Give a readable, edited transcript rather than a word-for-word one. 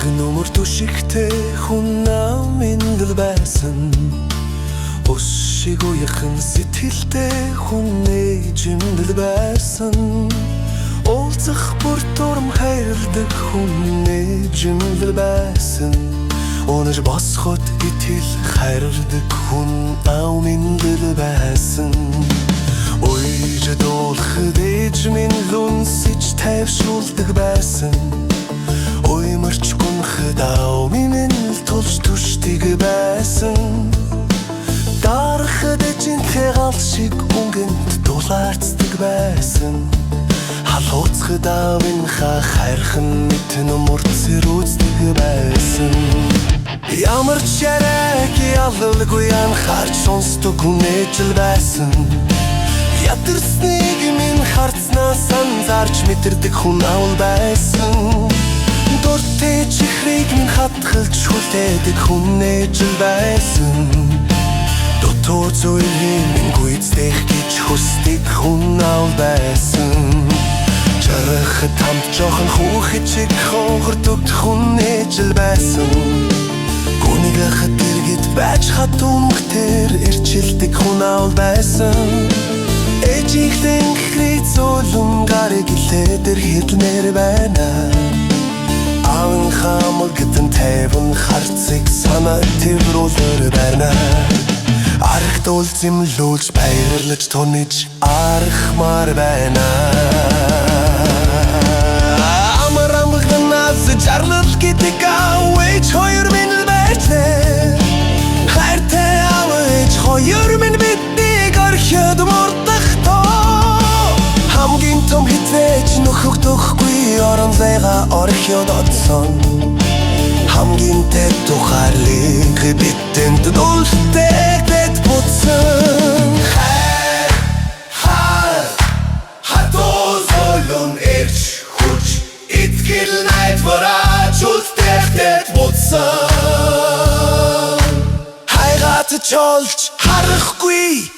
Numur түшигтэй хүн аминдл байсан Өшиг уяхан сэтгэлтэй хүн ээжиндл байсан Уулзах бүр дурам хайрладаг хүн ээжиндл байсан Өнөж босхот итэл хайрладаг хүн аминдл байсан Ойж дуулахд ээж минь лүнсэж тайвшруулдаг байсан Оймарч гунахд аминдл тулж түштиг байсан Дарахад ээжинтэй гал шиг өнгөнд дулаарцдаг байсан Халууцхад аминхаа хайрхан мэт numur зэрүүцдэг байсан Ямар ч ярэг ялалгүй анхаарч сонсдог хүн ээжл байсан Ядарсныг минь харцнаас анзаарч мэдэрдэг хүн аавал байсан Дуртай чихрийг минь хатгалж хүлээдэг хүн ээжл байсан Дутуу зүйлийг минь гүйцэтгэх гэж хүсдэг хүн аавал байсан Чарахад хамт жоохон хүүхэд чиг хонхордог хүн ээжл байсан Гүнийг ахад иргэд байж хатуумгтэр ирчилдэг хүн аавал байсан Ээжийнхтэй инхрий зөөлөн гарыг илээдэр хилмээр байна Аавынхаа мөлгөтөн тайван харцыг санаа тэрврүүлэр байна Архтуул зэмлүүлж баярлаж тунаж арахмаар байна Амар амгалнаас жарлал гэдэг ээж хоёр минь л байтлаа Хайртай аав ээж хоёр минь биднийг орхиод мурдахдаа Хамгийн том хитвэж нөхөгдөхгүй орон зайгаа орхиод одсон Хамгийн тэт тухайлыг бидэнд дүүлдэг буцсан Хайр хатуу золон ирч хүч итгэл найдвараач үлдээхтэд буцсан Хайгаад ч олж харахгүй